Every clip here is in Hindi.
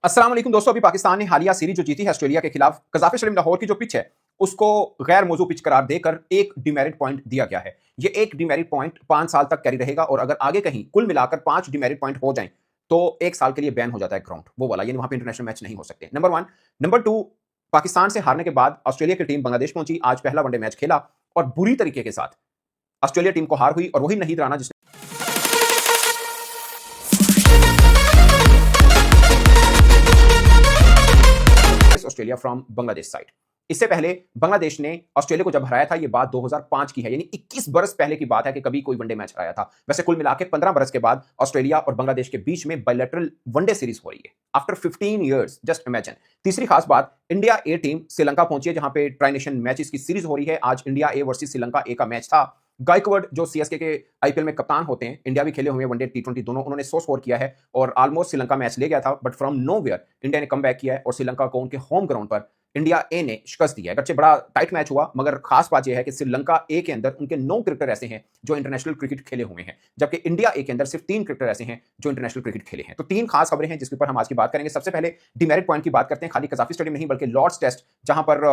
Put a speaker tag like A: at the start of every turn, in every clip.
A: अस्सलाम वालेकुम दोस्तों। अभी पाकिस्तान ने हालिया सीरीज जो जीती है ऑस्ट्रेलिया के खिलाफ, कज़ाफ़ी स्टेडियम लाहौर की जो पिच है उसको गैर मौजू पिच करार देकर एक डिमेरिट पॉइंट दिया गया है। ये एक डिमेरिट पॉइंट 5 साल तक कैरी रहेगा और अगर आगे कहीं कुल मिलाकर 5 डिमेरिट पॉइंट हो जाएं तो 1 साल के लिए बैन हो जाता है ग्राउंड, वो वाला, यानी वहां पे इंटरनेशनल मैच नहीं हो सकते। नंबर 1। नंबर 2, पाकिस्तान से हारने के बाद ऑस्ट्रेलिया की टीम बांग्लादेश पहुंची, आज पहला वनडे मैच खेला और बुरी तरीके के साथ ऑस्ट्रेलिया टीम को हार हुई और वही नहीद राना जिसने ऑस्ट्रेलिया फ्रॉम बांग्लादेश साइड। इससे पहले बांग्लादेश ने ऑस्ट्रेलिया को जब हराया था, ये बात 2005 की है, यानी 21 बरस पहले की बात है कि कभी कोई वनडे मैच हराया था। वैसे कुल मिलाकर 15 बरस के बाद ऑस्ट्रेलिया और बांग्लादेश के बीच में बायलैटरल वनडे सीरीज हो रही है आफ्टर 15 इयर्स, जस्ट इमेजिन। तीसरी खास बात, इंडिया ए टीम श्रीलंका पहुंची है जहां पे ट्राई नेशन मैचेस की सीरीज हो रही है। आज इंडिया ए वर्सेस श्रीलंका ए का मैच था। गायकवाड जो सीएसके के आईपीएल में कप्तान होते हैं, इंडिया भी खेले हुए वनडे टी20 दोनों, उन्होंने 100 स्कोर किया है और ऑलमोस्ट श्रीलंका मैच ले गया था, बट फ्रॉम नोवेयर इंडिया ने कम बैक किया है और श्रीलंका को उनके होम ग्राउंड पर इंडिया ए ने शिकस्त दिया है। अच्छे बड़ा टाइट मैच हुआ, मगर खास बात यह है कि श्रीलंका ए के अंदर उनके 9 क्रिकेटर ऐसे हैं जो इंटरनेशनल क्रिकेट खेले हुए हैं, जबकि इंडिया ए के अंदर सिर्फ 3 क्रिकेटर ऐसे हैं जो इंटरनेशनल क्रिकेट खेले हैं। तो 3 खास खबरें हैं जिसके ऊपर हम आज की बात करेंगे। सबसे पहले डिमेरिट पॉइंट की बात करते हैं। खाली कज़ाफ़ी स्टेडियम नहीं बल्कि लॉर्ड्स टेस्ट, जहां पर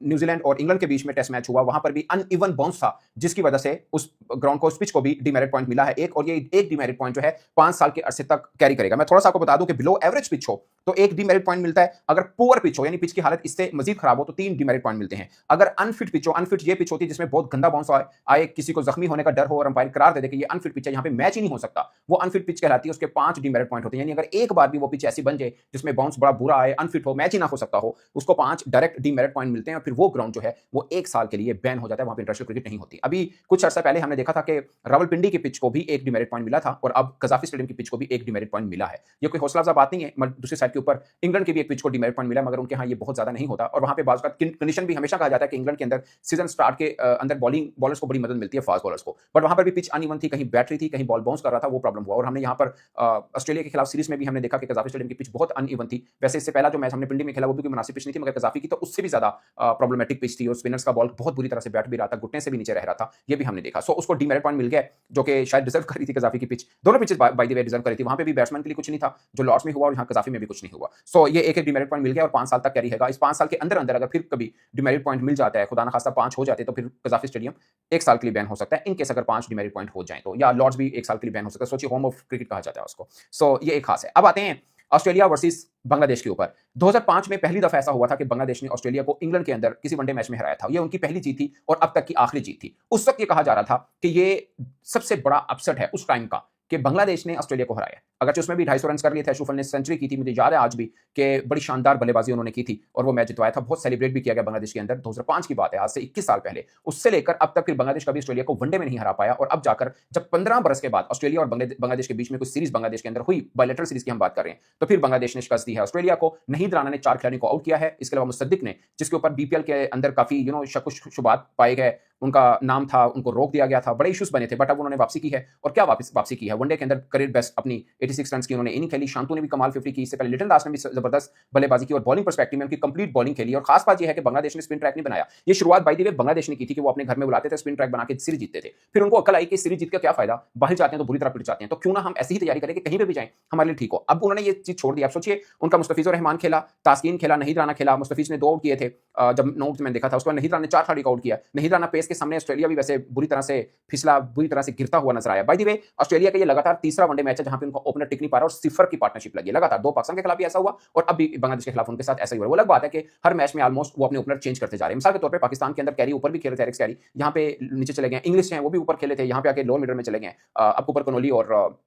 A: न्यूजीलैंड और इंग्लैंड के बीच में टेस्ट मैच हुआ, वहां पर भी अनइवन बाउंस था जिसकी वजह से उस ग्राउंड को, उस पिच को भी डिमेरिट पॉइंट मिला है एक। और ये एक डिमेरिट पॉइंट जो है 5 साल के अरसे तक कैरी करेगा। मैं थोड़ा सा आपको बता दूं कि बिलो एवरेज पिच हो तो एक डिमेरिट पॉइंट मिलता है, अगर पुअर पिच हो यानी पिच की हालत इससे मजीद खराब हो तो 3 डिमेरिट पॉइंट मिलते हैं। अगर अनफिट पिच हो, अनफिट ये पिच होती है जिसमें बहुत गंदा बाउंस आए, किसी को जख्मी होने का डर हो और अंपायर करार दे दे कि ये अनफिट पिच है, यहाँ पे मैच ही नहीं हो सकता, वो अनफिट पिच कहलाती है, उसके 5 डिमेरिट पॉइंट होते हैं। यानी अगर एक बार भी वो पिच ऐसी बन जाए जिसमें बाउंस बड़ा बुरा आए, अनफिट हो, मैच ही ना हो सकता हो, उसको 5 डायरेक्ट डिमेरिट पॉइंट मिलते हैं और फिर वो ग्राउंड जो है वो 1 साल के लिए बैन हो जाता है, वहां पर इंटरनेशनल क्रिकेट नहीं होती। अभी कुछ अर्सा पहले हमने देखा था कि रावलपिंडी की पिच को भी एक डिमेरिट पॉइंट मिला था और अब कज़ाफ़ी स्टेडियम की पिच को भी एक डिमेरिट पॉइंट मिला है। ये कोई हौसला अफजा बात नहीं है। दूसरी साइड के ऊपर इंग्लैंड की भी एक पिच को डिमेरिट पॉइंट मिला, मगर उनके यहाँ ये बहुत ज्यादा नहीं होता और वहां पे बाज़ का कंडीशन भी हमेशा कहा जाता है कि इंग्लैंड के अंदर सीजन स्टार्ट के अंदर बॉलर्स को बड़ी मदद मिलती है, फास्ट बॉलर्स को, बट वहां पर भी पिच अनइवन थी, कहीं बैट रही थी, कहीं बॉल बाउंस कर रहा था, वो प्रॉब्लम हुआ। और हमने यहाँ पर ऑस्ट्रेलिया के खिलाफ सीरीज में भी हमने देखा कि कज़ाफ़ी स्टेडियम की पिच बहुत अनइवन थी। वैसे इससे पहला जो मैच हमने पिंडी में खेला वो भी कोई मुनासिब पिच नहीं थी, मगर कज़ाफ़ी की तो उससे भी ज्यादा प्रॉब्लमेटिक पिच थी और स्पिनर्स का बॉल बहुत बुरी तरह से बैठ भी रहा था, घुटने से भी नीचे रह रहा था, ये भी हमने देखा। सो उसको डिमेरिट पॉइंट मिल गया जो कि शायद डिजर्व कर रही थी कज़ाफ़ी की पिच। दोनों pitches by the way deserve कर रही थी, वहां पे भी बैट्समैन के लिए कुछ नहीं था जो लॉर्ड्स में हुआ और यहाँ कज़ाफ़ी में भी कुछ नहीं हुआ। सो ये एक डिमेरिट पॉइंट मिल गया और 5 साल तक कैरी रहेगा। इस 5 साल के अंदर अंदर अगर फिर कभी डिमेरिट पॉइंट मिल जाता है, खुदा ना खास्ता 5 हो जाते तो फिर कज़ाफ़ी स्टेडियम 1 साल के लिए बैन हो सकता है, इन केस अगर 5 डिमेरिट पॉइंट हो जाए तो, या लॉर्ड्स भी 1 साल के लिए बैन हो सकता है। सोचिए, होम ऑफ क्रिकेट कहा जाता है उसको। सो ये एक खास है। अब आते हैं ऑस्ट्रेलिया वर्सेस बांग्लादेश के ऊपर। 2005 में पहली दफा ऐसा हुआ था कि बांग्लादेश ने ऑस्ट्रेलिया को इंग्लैंड के अंदर किसी वनडे मैच में हराया था। ये उनकी पहली जीत थी और अब तक की आखिरी जीत थी। उस वक्त ये कहा जा रहा था कि ये सबसे बड़ा अपसेट है उस टाइम का कि बांग्लादेश ने ऑस्ट्रेलिया को हराया। अगर उसमें भी 250 रन कर लिए थे, अशरफ ने सेंचुरी की थी, मुझे याद है आज भी कि बड़ी शानदार बल्लेबाजी उन्होंने की थी और वो मैच जितवाया था, बहुत सेलिब्रेट भी किया गया बांग्लादेश के अंदर। 2005 की बात है, आज से 21 साल पहले। उससे लेकर अब तक फिर बांग्लादेश कभी ऑस्ट्रेलिया को वनडे में नहीं हरा पाया और अब जाकर जब 15 बरस के बाद ऑस्ट्रेलिया और बांग्लादेश के बीच में कुछ सीरीज बांग्लादेश के अंदर हुई, बायलैटरल सीरीज की हम बात कर रहे हैं, तो फिर बांग्लादेश ने शिकस्त दी है ऑस्ट्रेलिया को। नहीद राना ने 4 खिलाड़ियों को आउट किया है, इसके अलावा मुसद्दिक ने, जिसके ऊपर बीपीएल के अंदर काफी शक शुबात पाए गए, उनका नाम था, उनको रोक दिया गया था, बड़े इश्यूज बने थे, बट अब उन्होंने वापसी की है। और क्या वापसी की है, वनडे के अंदर करियर बेस्ट अपनी 86 रन की उन्होंने इनिंग खेली। शांतु ने भी कमाल 50 की, इससे पहले लिटन दास ने भी जबरदस्त बल्लेबाजी की और बॉलिंग पर्सपेक्टिव में उनकी कंप्लीट बॉलिंग खेली। और खास बात यह है कि बांग्लादेश ने स्पिन ट्रैक नहीं बनाया। ये शुरुआत बाय द वे बांग्लादेश ने की थी कि वो अपने घर में बुलाते थे, स्पिन ट्रैक बना के सीरीज जीतते थे। फिर उनको अकल आई कि सीरीज जीत का क्या फायदा, बाहर जाते हैं तो बुरी तरह पिट जाते हैं, तो क्यों ना हम ऐसी ही तैयारी करें कि कहीं पे भी जाएं हमारे लिए ठीक हो। अब उन्होंने ये चीज छोड़ दी। आप सोचिए, उनका मुस्तफिजुर रहमान खेला, तास्कीन खेला, नहीद राना खेला। मुस्तफिज ने 2 आउट किए थे जब 9 मैंने देखा था, उसके बाद नहीद राना ने 4 खिलाड़ी को आउट किया। नहीद राना पेस के सामने ऑस्ट्रेलिया भी वैसे बुरी तरह से फिसला, बुरी तरह से गिरता हुआ नजर आया। बाय द वे, ऑस्ट्रेलिया का ये लगातार तीसरा वनडे मैच है जहां पे उनको ओपनर टिक नहीं पा रहा और सिफर की पार्टनरशिप लगी लगातार। 2 पाकिस्तान के खिलाफ भी ऐसा हुआ और अब भी बांग्लादेश के खिलाफ उनके साथ ऐसा ही हुआ। वो अलग बात है कि हर मैच में ऑलमोस्ट वो अपने ओपनर चेंज करते जा रहे हैं। मिसाल के तौर पे पाकिस्तान के अंदर कैरी ऊपर भी खेल रहे थे, एरिक्स कैरी, यहाँ पे नीचे चले गए। इंग्लिश हैं वो भी ऊपर खेले थे, यहाँ पे आके लोअर मिडल में चले गए। अब ऊपर कनोली और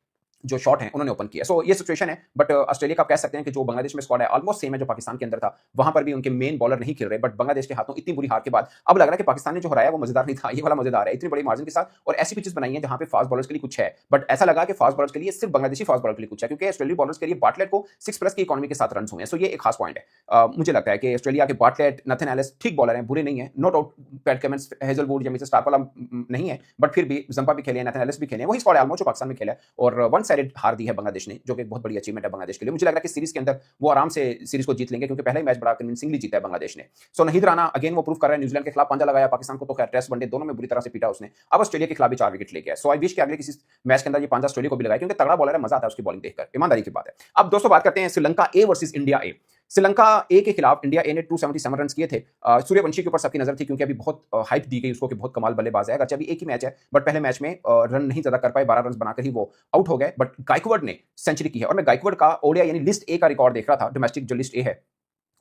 A: जो शॉट है उन्होंने ओपन किया। सो ये सिचुएशन है, बट ऑस्ट्रेलिया का कह सकते हैं कि जो बांग्लादेश में स्क्वाड है ऑलमोस्ट सेम है जो पाकिस्तान के अंदर था। वहां पर भी उनके मेन बॉलर नहीं खेल रहे, बट बांग्लादेश के हाथों इतनी बुरी हार के बाद अब लग रहा है कि पाकिस्तान ने जो हराया वो मजेदार नहीं था, ये वाला मजेदार है। इतनी बड़ी मार्जिन के साथ और ऐसी पिचेस बनाई है जहां पे फास्ट बॉलर्स के लिए कुछ है, बट ऐसा लगा कि फास्ट बॉलर्स के लिए, सिर्फ बांग्लादेशी फास्ट बॉलर के लिए कुछ है, क्योंकि ऑस्ट्रेलियाई बॉलर्स के लिए बाटलेट को 6+ की इकोनॉमी के साथ रन हुए हैं। सो ये एक खास पॉइंट है। मुझे लगता है कि ऑस्ट्रेलिया के बाटलेट, नथन एलिस ठीक बॉलर हैं, बुरे नहीं है, no doubt. Pat Cummins, Hazlewood या मिचेल स्टार्क वाला नहीं है, बट फिर भी जंपा भी खेले हैं, नथन एलिस भी खेले हैं, वही स्क्वाड ऑलमोस्ट जो पाकिस्तान में खेला है। और 1 साइडेड हार दी है बांग्लादेश ने, जो कि बहुत बड़ी अचीवमेंट है बांग्लादेश के लिए। मुझे लग रहा है कि सीरीज के अंदर वो आराम से सीरीज को जीत लेंगे, क्योंकि पहला ही मैच बड़ा कन्विंसिंगली जीता है बांग्लादेश ने। सो नाहिद राणा अगेन वो प्रूव कर रहा है, न्यूजीलैंड के खिलाफ पंजा लगाया, पाकिस्तान को तो खैर टेस्ट वनडे दोनों में बुरी तरह से पीटा उसने, अब ऑस्ट्रेलिया के खिलाफ भी 4 विकेट ले गया। सो आई विश कि अगले किसी मैच के अंदर ये पंजा ऑस्ट्रेलिया को भी लगाए, क्योंकि तगड़ा बॉलर है, मजा आता है उसकी बॉलिंग देखकर, ईमानदारी की बात है। अब दोस्तों बात करते हैं श्रीलंका ए वर्सेस इंडिया ए। श्रीलंका ए के खिलाफ इंडिया ए ने 277 रन किए थे। सूर्यवंशी के ऊपर सबकी नजर थी, क्योंकि अभी बहुत हाइप दी गई उसको कि बहुत कमाल बल्लेबाज है। अगरचे अभी एक ही मैच है, बट पहले मैच में रन नहीं ज्यादा कर पाए, 12 रन बनाकर ही वो आउट हो गए। बट गायकवाड ने सेंचुरी की है, और मैं गायकवाड का ओडिया यानी लिस्ट ए का रिकॉर्ड देख रहा था, डोमेस्टिक जो लिस्ट ए है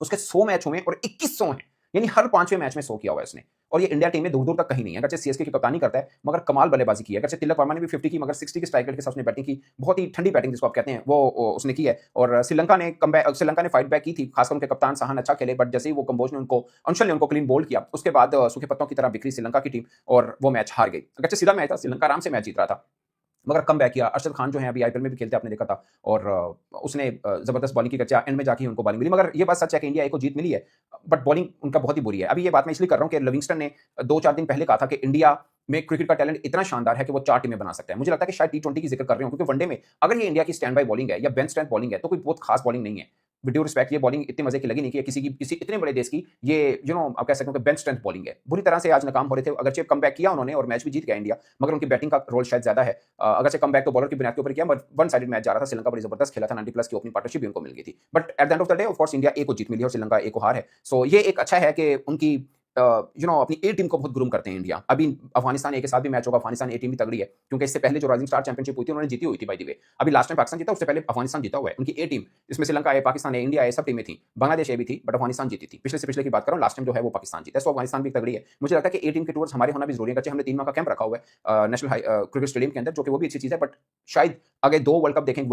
A: उसके 100 मैच हुए और 21 100 हैं, यानी हर 5वें मैच में 100 किया हुआ है उसने। और ये इंडिया टीम में दूर दूर तक कहीं नहीं है। अगरचे सीएसके की कप्तानी करता है, मगर कमाल बल्लेबाजी की है। अगरचे तिलक वर्मा ने भी 50 की, मगर 60 के स्ट्राइक रेट के साथ उसने बैटिंग की, बहुत ही ठंडी बैटिंग जिसको आप कहते हैं वो उसने की है। और श्रीलंका ने फाइट बैक की थी, खासकर उनके कप्तान साहन अच्छा खेले, बट जैसे ही वो कंबोज ने उनको अंशल ने उनको क्लीन बोल्ड किया, उसके बाद सूखे पत्तों की तरह बिखरी श्रीलंका की टीम और वो मैच हार गई। अगरचे सीधा मैच था, श्रीलंका आराम से मैच जीत रहा था, मगर कम बैक किया। अरशद खान जो है अभी आईपीएल में भी खेलते आपने देखा था, और उसने जबरदस्त बॉलिंग की, एंड में जाके उनको बॉलिंग मिली। मगर ये बात सच है कि इंडिया ए को जीत मिली है, बट बॉलिंग उनका बहुत ही बुरी है। अभी ये बात मैं इसलिए कर रहा हूं कि लिविंगस्टन ने 2-4 दिन पहले कहा था कि इंडिया में क्रिकेट का टैलेंट इतना शानदार है कि वो 4 टीमें बना सकता है। मुझे लगता है कि शायद टी20 की जिक्र कर रहे हो, क्योंकि वनडे में अगर ये इंडिया की स्टैंड बाय बॉलिंग है या बेंच स्ट्रेंथ बॉलिंग है, तो कोई बहुत खास बॉलिंग नहीं है। विद ड्यू रिस्पेक्ट, ये बॉलिंग इतनी मजे की लगी नहीं कि किसी इतने बड़े देश की ये आप कह सकते हो कि बेंच स्ट्रेंथ बॉलिंग है। बुरी तरह से आज नाकाम हो रहे थे। अगरचे कम बैक किया उन्होंने और मैच भी जीत गया इंडिया, मगर उनकी बैटिंग का रोल शायद ज्यादा है। अगरचे कम बैक तो बॉलर की बुनियाद के ऊपर किया, बट वन साइडेड मैच जा रहा था। श्रीलंका बड़ी जबरदस्त खेला था, 90+ की ओपनिंग पार्टनरशिप भी उनको मिल गई थी। But at the end of the day of course India A को जीत मिली और श्रीलंका ए को हार है। सो ये एक अच्छा है कि उनकी अपनी ए टीम को बहुत ग्रूम करते हैं इंडिया। अभी अफगानिस्तान ए के साथ भी मैच होगा, अफगानिस्तान ए टीम भी तगड़ी है, क्योंकि इससे पहले जो राइजिंग स्टार चैंपियनशिप हुई थी उन्होंने जीती हुई थी बाय द वे। अभी लास्ट टाइम पाकिस्तान जीता, उससे पहले अफगानिस्तान जीता हुआ है। उनकी ए टीम, इसमें श्रीलंका ए, पाकिस्तान ए, इंडिया ए, सब टीमें थी, बांग्लादेश ए भी थी, बट अफगानिस्तान जीती थी। पिछले से पिछले की बात करो, लास्ट टाइम जो है वो पाकिस्तान जीता है। सो अफगानिस्तान भी तगड़ी है। मुझे लगता है कि ए टीम के टूर्स हमारे होना भी जरूरी है। हमने 3 माह का कैंप रखा हुआ है नेशनल क्रिकेट स्टेडियम के अंदर, जो कि वो भी अच्छी चीज है, बट शायद आगे 2 वर्ल्ड कप देखेंगे।